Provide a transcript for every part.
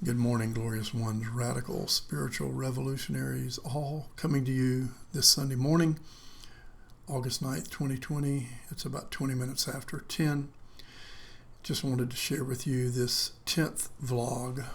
Good morning, glorious ones, radical, spiritual revolutionaries, all coming to you this Sunday morning, August 9th, 2020. It's about 20 minutes after 10. Just wanted to share with you this 10th vlog,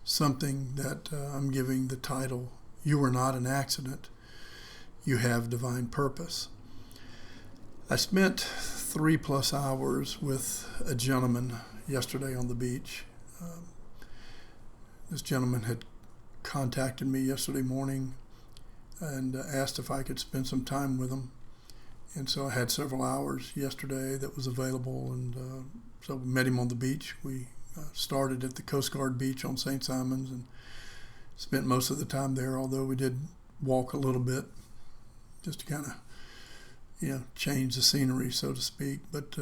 something that I'm giving the title, You Are Not an Accident, You Have Divine Purpose. I spent 3+ hours with a gentleman yesterday on the beach. This gentleman had contacted me yesterday morning and asked if I could spend some time with him. And so I had several hours yesterday that was available, and so we met him on the beach. We started at the Coast Guard beach on St. Simons and spent most of the time there, although we did walk a little bit just to kind of, change the scenery, so to speak. But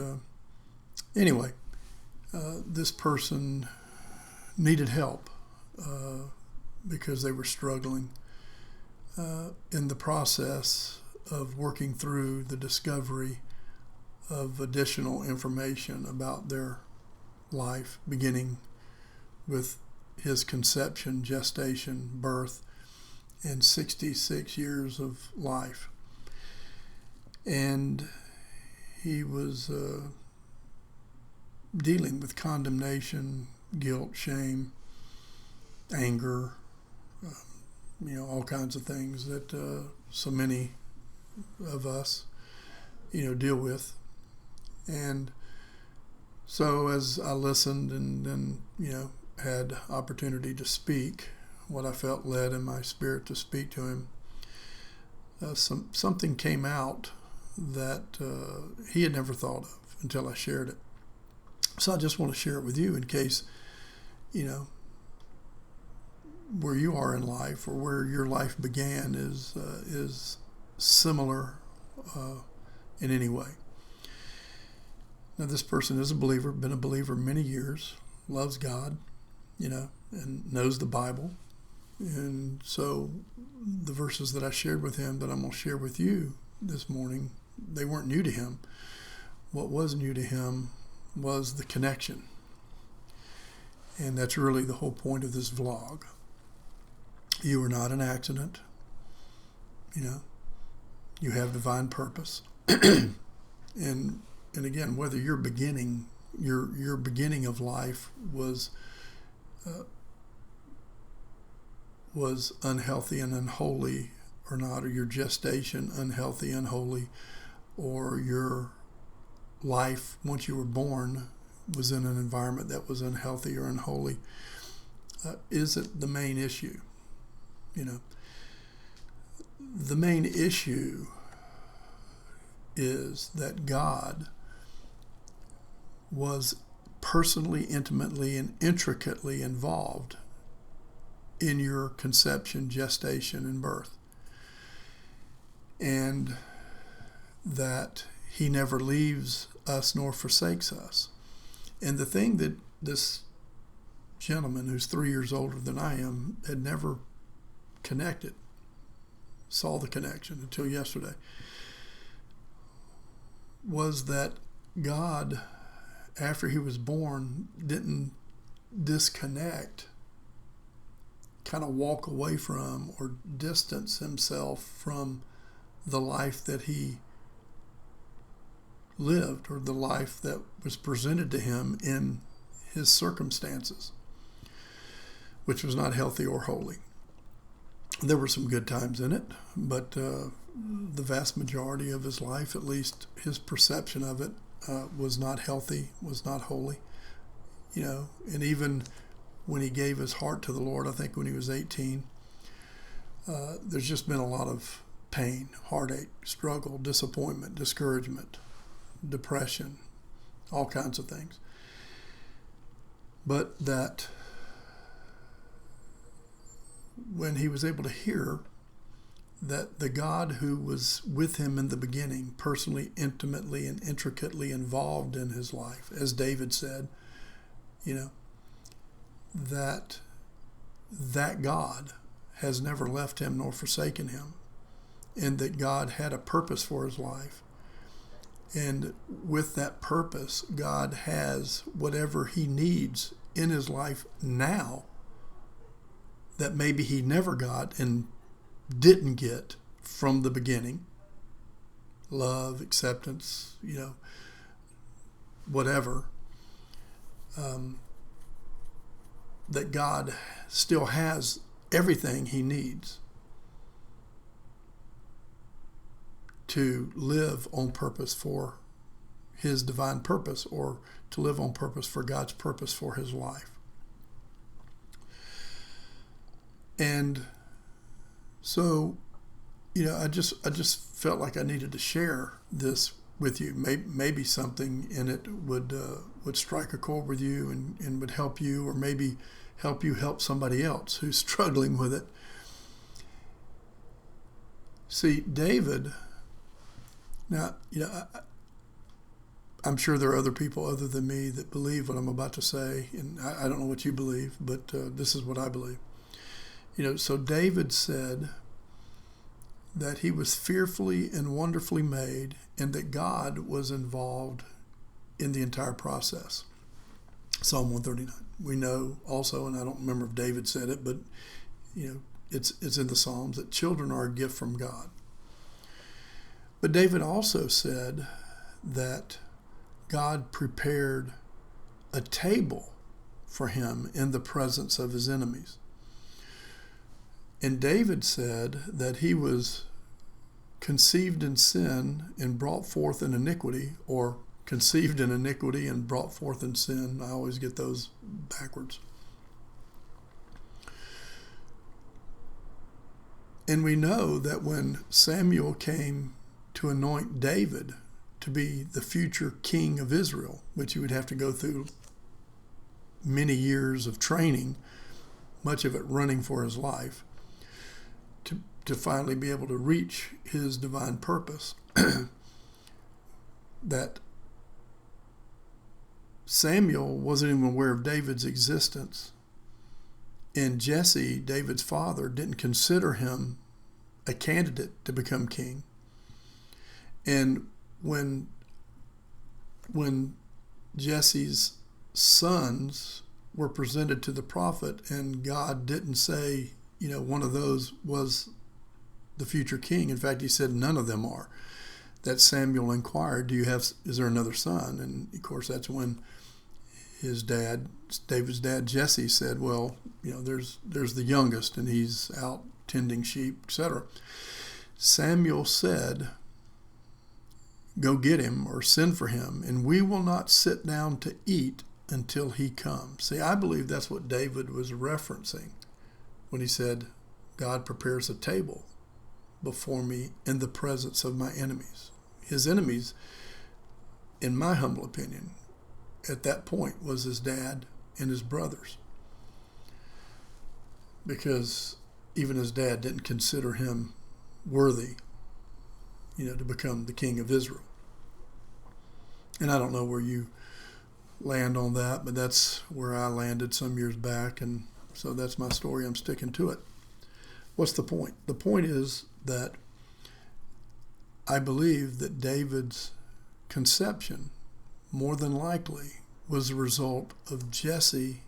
anyway, this person needed help because they were struggling in the process of working through the discovery of additional information about their life, beginning with his conception, gestation, birth, and 66 years of life. And he was dealing with condemnation, guilt, shame, anger, all kinds of things that so many of us, deal with. And so as I listened and had opportunity to speak, what I felt led in my spirit to speak to him, something came out that he had never thought of until I shared it. So I just want to share it with you in case, where you are in life or where your life began is similar in any way. Now, this person is a believer, been a believer many years, loves God, and knows the Bible. And so the verses that I shared with him that I'm going to share with you this morning, they weren't new to him. What was new to him was the connection. And that's really the whole point of this vlog. You are not an accident. You have divine purpose. and again, whether your beginning of life was unhealthy and unholy or not, or your gestation unhealthy, unholy, or your life once you were born was in an environment that was unhealthy or unholy, isn't the main issue. The main issue is that God was personally, intimately, and intricately involved in your conception, gestation, and birth. And that he never leaves us nor forsakes us. And the thing that this gentleman, who's 3 years older than I am, had never saw the connection until yesterday, was that God, after he was born, didn't disconnect, kind of walk away from or distance himself from the life that he lived, or the life that was presented to him in his circumstances, which was not healthy or holy. There were some good times in it, but the vast majority of his life, at least his perception of it, was not healthy, was not holy. And even when he gave his heart to the Lord, I think when he was 18, there's just been a lot of pain, heartache, struggle, disappointment, discouragement, depression, all kinds of things. But that when he was able to hear that the God who was with him in the beginning, personally, intimately, and intricately involved in his life, as David said, that God has never left him nor forsaken him, and that God had a purpose for his life. And with that purpose, God has whatever he needs in his life now that maybe he never got and didn't get from the beginning. Love, acceptance, whatever. That God still has everything he needs to live on purpose for his divine purpose, or to live on purpose for God's purpose for his life. And so, I just felt like I needed to share this with you. Maybe something in it would strike a chord with you and would help you, or maybe help you help somebody else who's struggling with it. See, David, now, I'm sure there are other people other than me that believe what I'm about to say, and I don't know what you believe, but this is what I believe. So David said that he was fearfully and wonderfully made, and that God was involved in the entire process. Psalm 139. We know also, and I don't remember if David said it, but it's in the Psalms, that children are a gift from God. But David also said that God prepared a table for him in the presence of his enemies. And David said that he was conceived in sin and brought forth in iniquity, or conceived in iniquity and brought forth in sin. I always get those backwards. And we know that when Samuel came to anoint David to be the future king of Israel, which he would have to go through many years of training, much of it running for his life, to finally be able to reach his divine purpose, that Samuel wasn't even aware of David's existence, and Jesse, David's father, didn't consider him a candidate to become king. And when Jesse's sons were presented to the prophet, and God didn't say, one of those was the future king. In fact, he said none of them are. That Samuel inquired, is there another son? And of course, that's when his dad, David's dad, Jesse, said, well, there's the youngest, and he's out tending sheep, etc. Samuel said, go get him, or send for him, and we will not sit down to eat until he comes. See, I believe that's what David was referencing when he said, God prepares a table before me in the presence of my enemies. His enemies, in my humble opinion, at that point was his dad and his brothers, because even his dad didn't consider him worthy, to become the king of Israel. And I don't know where you land on that, but that's where I landed some years back, and so that's my story. I'm sticking to it. What's the point? The point is that I believe that David's conception, more than likely, was a result of Jesse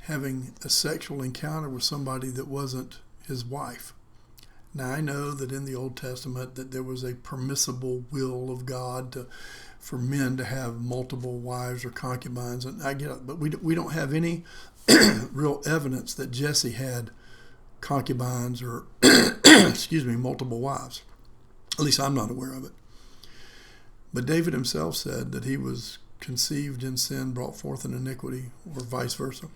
having a sexual encounter with somebody that wasn't his wife. Now, I know that in the Old Testament that there was a permissible will of God for men to have multiple wives or concubines, and I get it, but we don't have any real evidence that Jesse had concubines or multiple wives. At least I'm not aware of it. But David himself said that he was conceived in sin, brought forth in iniquity, or vice versa.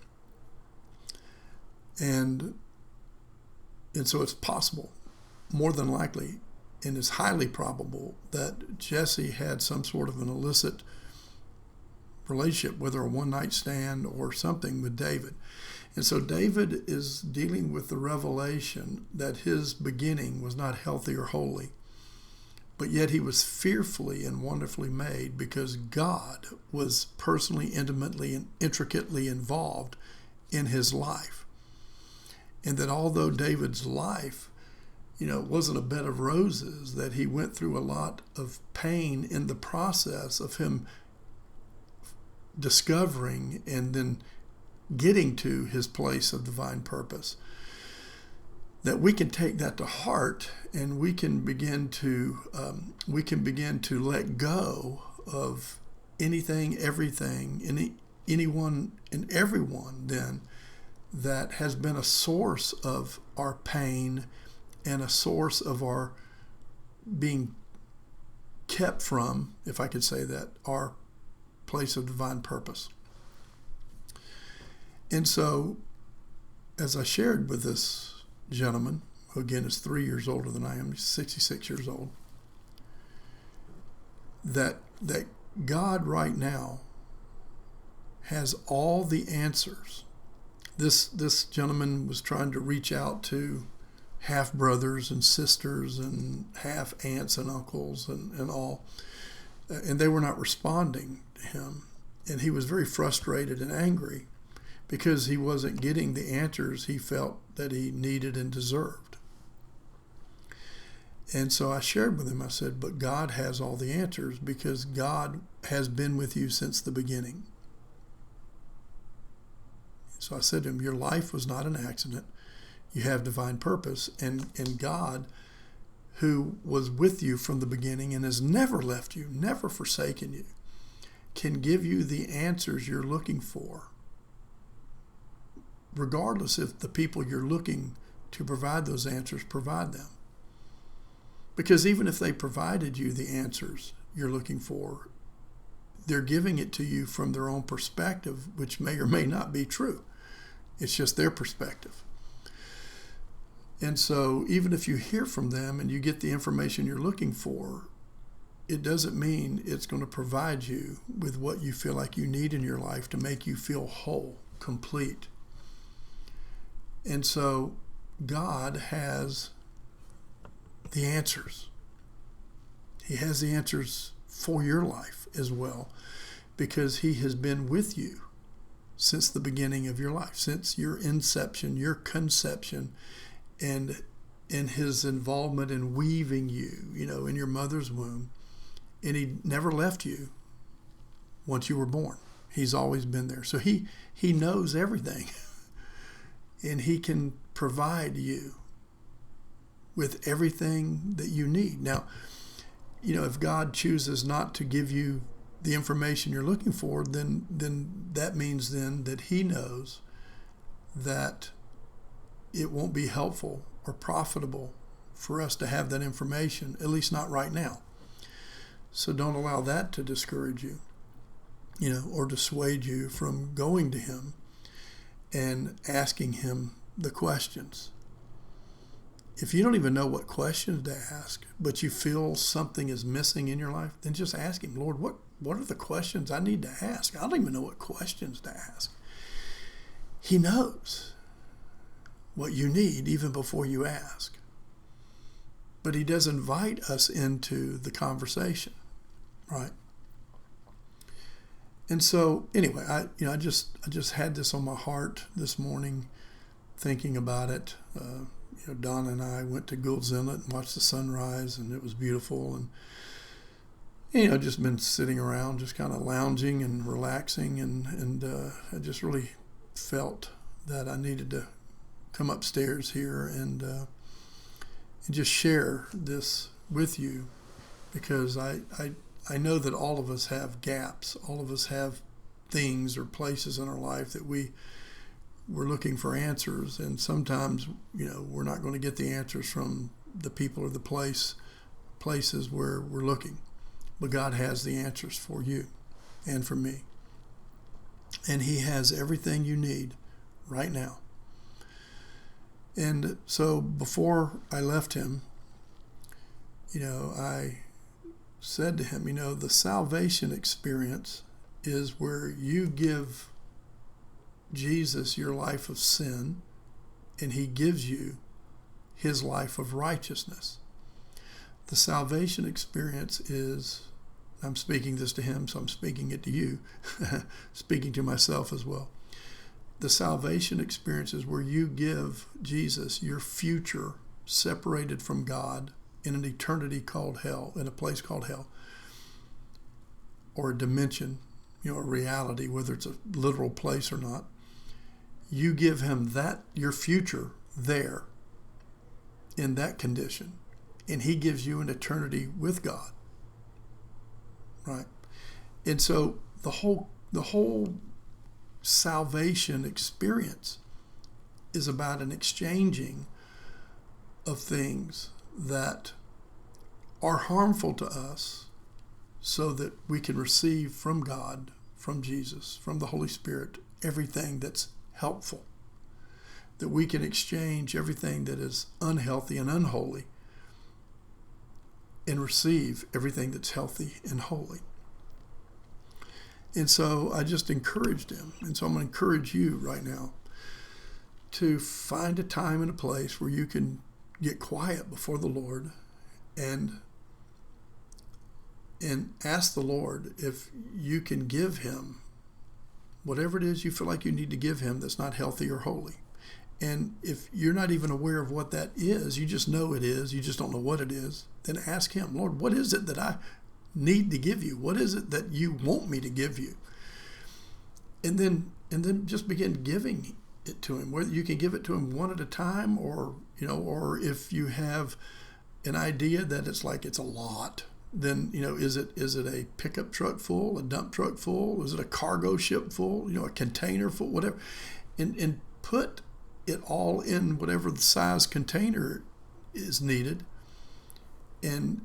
And so it's possible, more than likely, and it's highly probable, that Jesse had some sort of an illicit relationship, whether a one-night stand or something, with David. And so David is dealing with the revelation that his beginning was not healthy or holy, but yet he was fearfully and wonderfully made, because God was personally, intimately, and intricately involved in his life. And that although David's life, wasn't a bed of roses, that he went through a lot of pain in the process of him discovering and then getting to his place of divine purpose, that we can take that to heart, and we can begin to let go of anything, everything, anyone and everyone then that has been a source of our pain and a source of our being kept from, if I could say that, our place of divine purpose. And so, as I shared with this gentleman, who again is 3 years older than I am, he's 66 years old, that God right now has all the answers. This gentleman was trying to reach out to half brothers and sisters and half aunts and uncles and all, and they were not responding to him. And he was very frustrated and angry because he wasn't getting the answers he felt that he needed and deserved. And so I shared with him, I said, but God has all the answers because God has been with you since the beginning. So I said to him, your life was not an accident. You have divine purpose, and God, who was with you from the beginning and has never left you, never forsaken you, can give you the answers you're looking for, regardless if the people you're looking to provide those answers provide them. Because even if they provided you the answers you're looking for, they're giving it to you from their own perspective, which may or may not be true. It's just their perspective. And so even if you hear from them and you get the information you're looking for, it doesn't mean it's going to provide you with what you feel like you need in your life to make you feel whole, complete. And so God has the answers. He has the answers for your life as well, because he has been with you since the beginning of your life, since your inception, your conception, and in his involvement in weaving you, in your mother's womb. And he never left you once you were born. He's always been there. So he knows everything. And he can provide you with everything that you need. Now, if God chooses not to give you the information you're looking for, then that means then that he knows that it won't be helpful or profitable for us to have that information, at least not right now. So don't allow that to discourage you, or dissuade you from going to him and asking him the questions. If you don't even know what questions to ask, but you feel something is missing in your life, then just ask him, Lord, what are the questions I need to ask? I don't even know what questions to ask. He knows what you need even before you ask. But he does invite us into the conversation, right? And so anyway, I just had this on my heart this morning, thinking about it. Donna and I went to Gould's Inlet and watched the sunrise, and it was beautiful. And just been sitting around, just kind of lounging and relaxing, and I just really felt that I needed to come upstairs here and just share this with you, because I know that all of us have gaps. All of us have things or places in our life that we're looking for answers, and sometimes we're not going to get the answers from the people or the places where we're looking, but God has the answers for you and for me, and he has everything you need right now. And so before I left him, I said to him, the salvation experience is where you give Jesus your life of sin, and he gives you his life of righteousness. The salvation experience is, I'm speaking this to him, so I'm speaking it to you, speaking to myself as well. The salvation experience is where you give Jesus your future separated from God in an eternity called hell, in a place called hell, or a dimension a reality, whether it's a literal place or not. You give him that, your future there, in that condition, and he gives you an eternity with God, right? And so the whole salvation experience is about an exchanging of things that are harmful to us so that we can receive from God, from Jesus, from the Holy Spirit, everything that's helpful. That we can exchange everything that is unhealthy and unholy and receive everything that's healthy and holy. And so I just encouraged him. And so I'm going to encourage you right now to find a time and a place where you can get quiet before the Lord and ask the Lord if you can give him whatever it is you feel like you need to give him that's not healthy or holy. And if you're not even aware of what that is, you just know it is, you just don't know what it is, then ask him, Lord, what is it that I need to give you? What is it that you want me to give you? And then just begin giving it to him. Whether you can give it to him one at a time, or if you have an idea that it's a lot, then is it a pickup truck full, a dump truck full, is it a cargo ship full, a container full, whatever, and put it all in whatever the size container is needed, and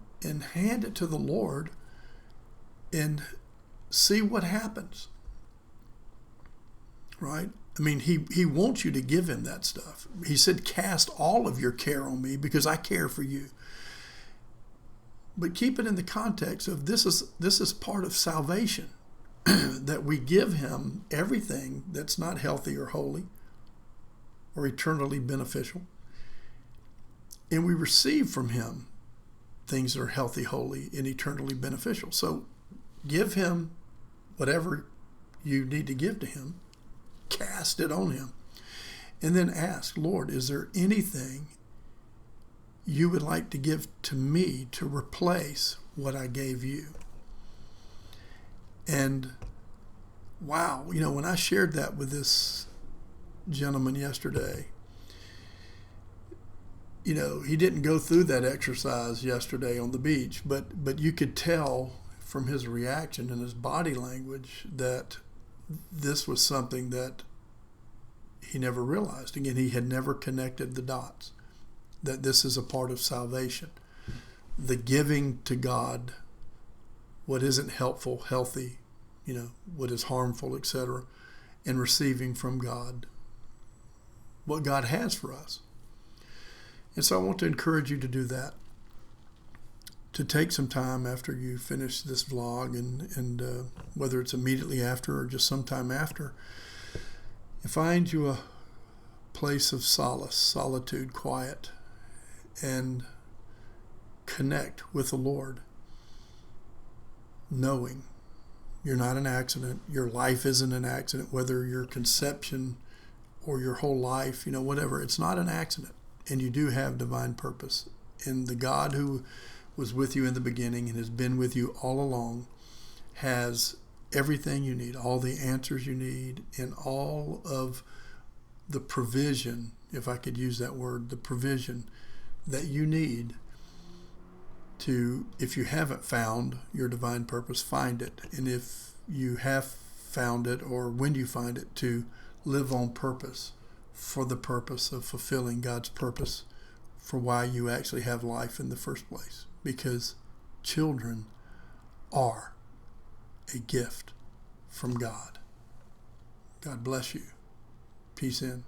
hand it to the Lord and see what happens. Right? I mean, he wants you to give him that stuff. He said, cast all of your care on me because I care for you. But keep it in the context of this is part of salvation, that we give him everything that's not healthy or holy or eternally beneficial. And we receive from him things that are healthy, holy, and eternally beneficial. So give him whatever you need to give to him. Cast it on him. And then ask, Lord, is there anything you would like to give to me to replace what I gave you? And wow, when I shared that with this gentleman yesterday, he didn't go through that exercise yesterday on the beach, but you could tell from his reaction and his body language that this was something that he never realized. Again, he had never connected the dots, that this is a part of salvation. The giving to God what isn't helpful, healthy, what is harmful, etc., and receiving from God what God has for us. And so I want to encourage you to do that, to take some time after you finish this vlog, and whether it's immediately after or just sometime after, and find you a place of solace, solitude, quiet, and connect with the Lord, knowing you're not an accident. Your life isn't an accident, whether your conception or your whole life, whatever. It's not an accident, and you do have divine purpose. And the God who was with you in the beginning and has been with you all along has everything you need, all the answers you need, and all of the provision, if I could use that word, the provision that you need to, if you haven't found your divine purpose, find it. And if you have found it, or when you find it, to live on purpose, for the purpose of fulfilling God's purpose for why you actually have life in the first place. Because children are a gift from God. God bless you. Peace in.